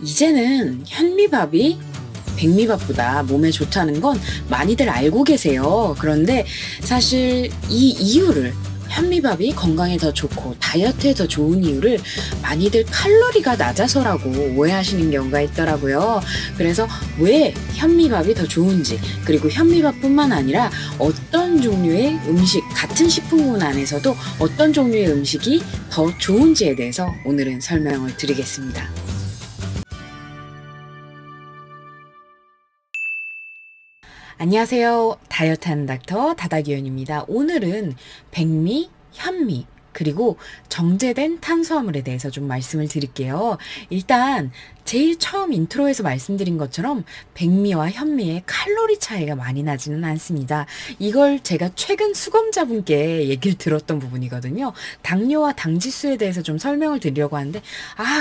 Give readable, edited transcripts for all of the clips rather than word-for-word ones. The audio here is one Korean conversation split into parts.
이제는 현미밥이 백미밥보다 몸에 좋다는 건 많이들 알고 계세요. 그런데 사실 이 이유를 현미밥이 건강에 더 좋고 다이어트에 더 좋은 이유를 많이들 칼로리가 낮아서라고 오해하시는 경우가 있더라고요. 그래서 왜 현미밥이 더 좋은지, 그리고 현미밥뿐만 아니라 어떤 종류의 음식, 같은 식품군 안에서도 어떤 종류의 음식이 더 좋은지에 대해서 오늘은 설명을 드리겠습니다. 안녕하세요. 다이어트하는 닥터 다다기현입니다. 오늘은 백미, 현미, 그리고 정제된 탄수화물에 대해서 좀 말씀을 드릴게요. 일단 제일 처음 인트로에서 말씀드린 것처럼 백미와 현미의 칼로리 차이가 많이 나지는 않습니다. 이걸 제가 최근 수검자분께 얘기를 들었던 부분이거든요. 당뇨와 당지수에 대해서 좀 설명을 드리려고 하는데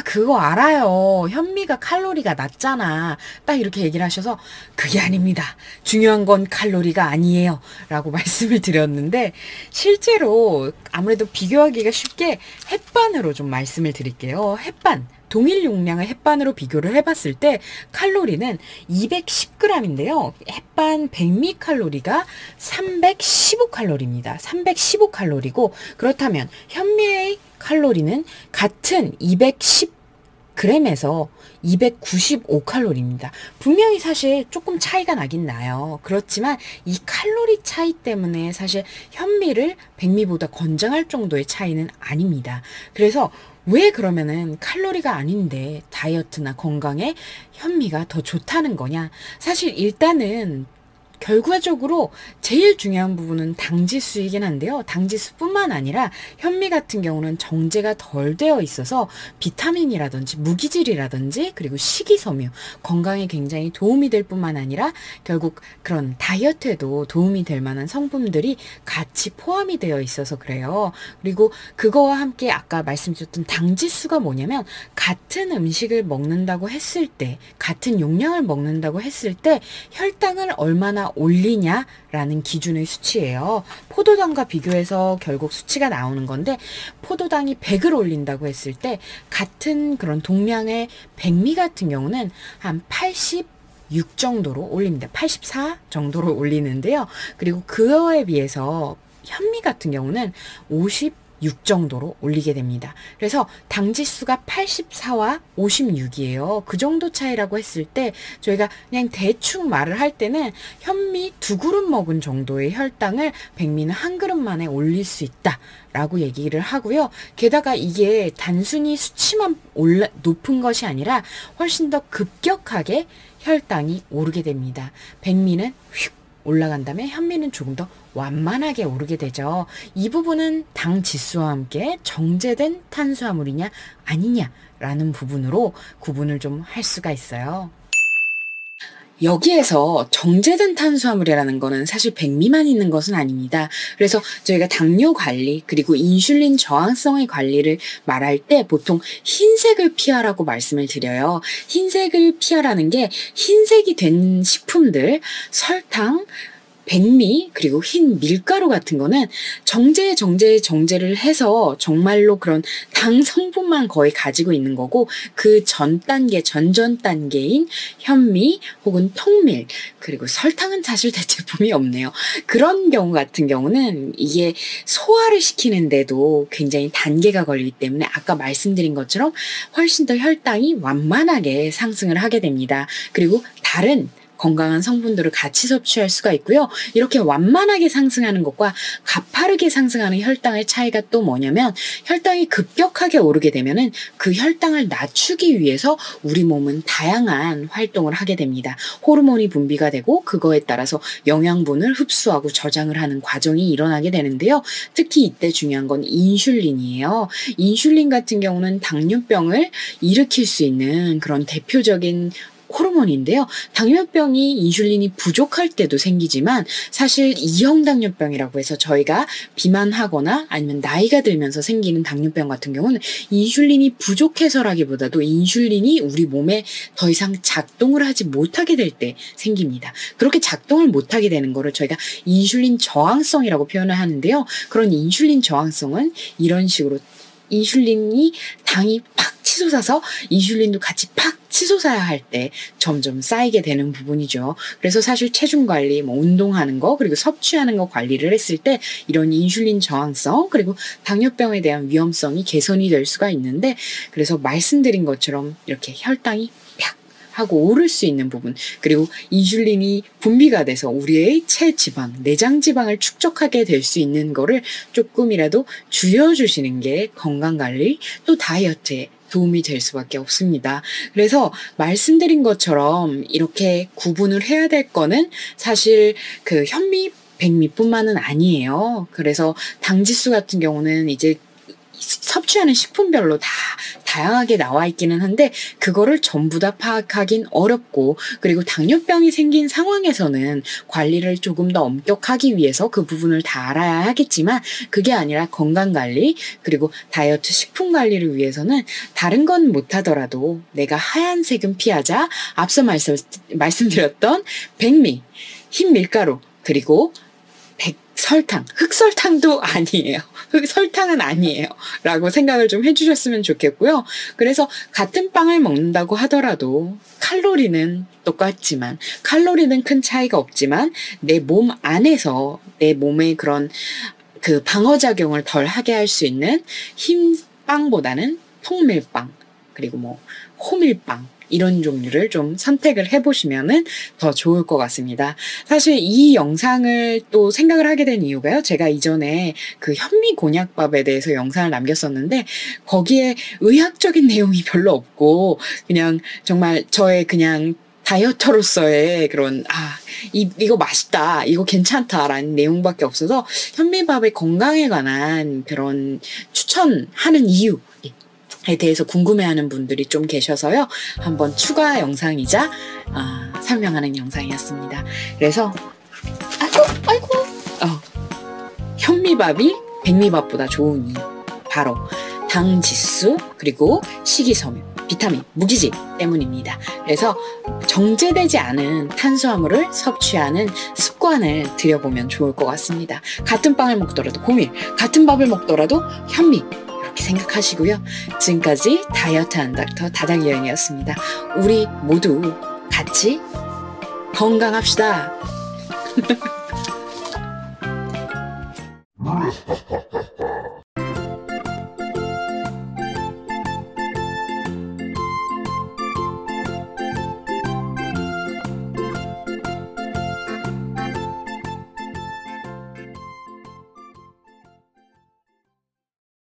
그거 알아요. 현미가 칼로리가 낮잖아. 딱 이렇게 얘기를 하셔서 그게 아닙니다. 중요한 건 칼로리가 아니에요. 라고 말씀을 드렸는데 실제로 아무래도 비교하기가 쉽게 햇반으로 좀 말씀을 드릴게요. 햇반. 동일 용량의 햇반으로 비교를 해봤을 때 칼로리는 210g인데요. 햇반 백미 칼로리가 315칼로리입니다. 315칼로리고 그렇다면 현미의 칼로리는 같은 210g에서 295칼로리입니다. 분명히 사실 조금 차이가 나긴 나요. 그렇지만 이 칼로리 차이 때문에 사실 현미를 백미보다 권장할 정도의 차이는 아닙니다. 그래서 왜 그러면은 칼로리가 아닌데 다이어트나 건강에 현미가 더 좋다는 거냐? 사실 일단은 결과적으로 제일 중요한 부분은 당지수이긴 한데요. 당지수뿐만 아니라 현미 같은 경우는 정제가 덜 되어 있어서 비타민이라든지 무기질이라든지 그리고 식이섬유, 건강에 굉장히 도움이 될 뿐만 아니라 결국 그런 다이어트에도 도움이 될 만한 성분들이 같이 포함이 되어 있어서 그래요. 그리고 그거와 함께 아까 말씀드렸던 당지수가 뭐냐면 같은 음식을 먹는다고 했을 때, 같은 용량을 먹는다고 했을 때 혈당을 얼마나 올리냐라는 기준의 수치예요. 포도당과 비교해서 결국 수치가 나오는 건데 포도당이 100을 올린다고 했을 때 같은 그런 동량의 백미 같은 경우는 한 86 정도로 올립니다. 84 정도로 올리는데요. 그리고 그거에 비해서 현미 같은 경우는 56 정도로 올리게 됩니다. 그래서 당지수가 84와 56이에요. 그 정도 차이라고 했을 때 저희가 그냥 대충 말을 할 때는 현미 2그릇 먹은 정도의 혈당을 백미는 1그릇 만에 올릴 수 있다 라고 얘기를 하고요. 게다가 이게 단순히 수치만 높은 것이 아니라 훨씬 더 급격하게 혈당이 오르게 됩니다. 백미는 휙 올라간 다음에 현미는 조금 더 완만하게 오르게 되죠. 이 부분은 당 지수와 함께 정제된 탄수화물이냐 아니냐라는 부분으로 구분을 좀 할 수가 있어요. 여기에서 정제된 탄수화물이라는 거는 사실 백미만 있는 것은 아닙니다. 그래서 저희가 당뇨 관리 그리고 인슐린 저항성의 관리를 말할 때 보통 흰색을 피하라고 말씀을 드려요. 흰색을 피하라는 게 흰색이 된 식품들, 설탕, 백미 그리고 흰 밀가루 같은 거는 정제를 해서 정말로 그런 당 성분만 거의 가지고 있는 거고 그 전 단계인 현미 혹은 통밀 그리고 설탕은 사실 대체품이 없네요. 그런 경우 같은 경우는 이게 소화를 시키는데도 굉장히 단계가 걸리기 때문에 아까 말씀드린 것처럼 훨씬 더 혈당이 완만하게 상승을 하게 됩니다. 그리고 다른 건강한 성분들을 같이 섭취할 수가 있고요. 이렇게 완만하게 상승하는 것과 가파르게 상승하는 혈당의 차이가 또 뭐냐면 혈당이 급격하게 오르게 되면은 그 혈당을 낮추기 위해서 우리 몸은 다양한 활동을 하게 됩니다. 호르몬이 분비가 되고 그거에 따라서 영양분을 흡수하고 저장을 하는 과정이 일어나게 되는데요. 특히 이때 중요한 건 인슐린이에요. 인슐린 같은 경우는 당뇨병을 일으킬 수 있는 그런 대표적인 호르몬인데요. 당뇨병이 인슐린이 부족할 때도 생기지만 사실 2형 당뇨병이라고 해서 저희가 비만하거나 아니면 나이가 들면서 생기는 당뇨병 같은 경우는 인슐린이 부족해서라기보다도 인슐린이 우리 몸에 더 이상 작동을 하지 못하게 될 때 생깁니다. 그렇게 작동을 못하게 되는 거를 저희가 인슐린 저항성이라고 표현을 하는데요. 그런 인슐린 저항성은 이런 식으로 인슐린이 당이 팍 치솟아서 인슐린도 같이 팍 치솟아야 할 때 점점 쌓이게 되는 부분이죠. 그래서 사실 체중 관리, 뭐 운동하는 거, 그리고 섭취하는 거 관리를 했을 때 이런 인슐린 저항성, 그리고 당뇨병에 대한 위험성이 개선이 될 수가 있는데, 그래서 말씀드린 것처럼 이렇게 혈당이 팍 하고 오를 수 있는 부분, 그리고 인슐린이 분비가 돼서 우리의 체지방, 내장 지방을 축적하게 될 수 있는 거를 조금이라도 줄여주시는 게 건강관리 또 다이어트에 도움이 될 수밖에 없습니다. 그래서 말씀드린 것처럼 이렇게 구분을 해야 될 거는 사실 그 현미, 백미뿐만은 아니에요. 그래서 당지수 같은 경우는 이제 섭취하는 식품별로 다 다양하게 나와 있기는 한데 그거를 전부 다 파악하긴 어렵고, 그리고 당뇨병이 생긴 상황에서는 관리를 조금 더 엄격하기 위해서 그 부분을 다 알아야 하겠지만, 그게 아니라 건강관리 그리고 다이어트 식품 관리를 위해서는 다른 건 못하더라도 내가 하얀색은 피하자, 앞서 말씀드렸던 백미, 흰 밀가루, 그리고 설탕, 흑설탕도 아니에요. 설탕은 아니에요. 라고 생각을 좀 해주셨으면 좋겠고요. 그래서 같은 빵을 먹는다고 하더라도 칼로리는 똑같지만, 칼로리는 큰 차이가 없지만, 내 몸 안에서 내 몸의 그런 그 방어작용을 덜 하게 할 수 있는 흰 빵보다는 통밀빵, 그리고 뭐 호밀빵, 이런 종류를 좀 선택을 해보시면은 더 좋을 것 같습니다. 사실 이 영상을 또 생각을 하게 된 이유가요. 제가 이전에 그 현미 곤약밥에 대해서 영상을 남겼었는데 거기에 의학적인 내용이 별로 없고 그냥 정말 저의 그냥 다이어터로서의 그런 이거 맛있다, 이거 괜찮다라는 내용밖에 없어서 현미밥의 건강에 관한 그런 추천하는 이유 에 대해서 궁금해하는 분들이 좀 계셔서요. 한번 추가 영상이자 설명하는 영상이었습니다. 그래서 아이고 현미밥이 백미밥보다 좋은 이유, 바로 당 지수 그리고 식이섬유, 비타민, 무기질 때문입니다. 그래서 정제되지 않은 탄수화물을 섭취하는 습관을 들여보면 좋을 것 같습니다. 같은 빵을 먹더라도 호밀, 같은 밥을 먹더라도 현미, 이렇게 생각하시고요. 지금까지 다이어트하는 닥터 다닥여행이었습니다. 우리 모두 같이 건강합시다.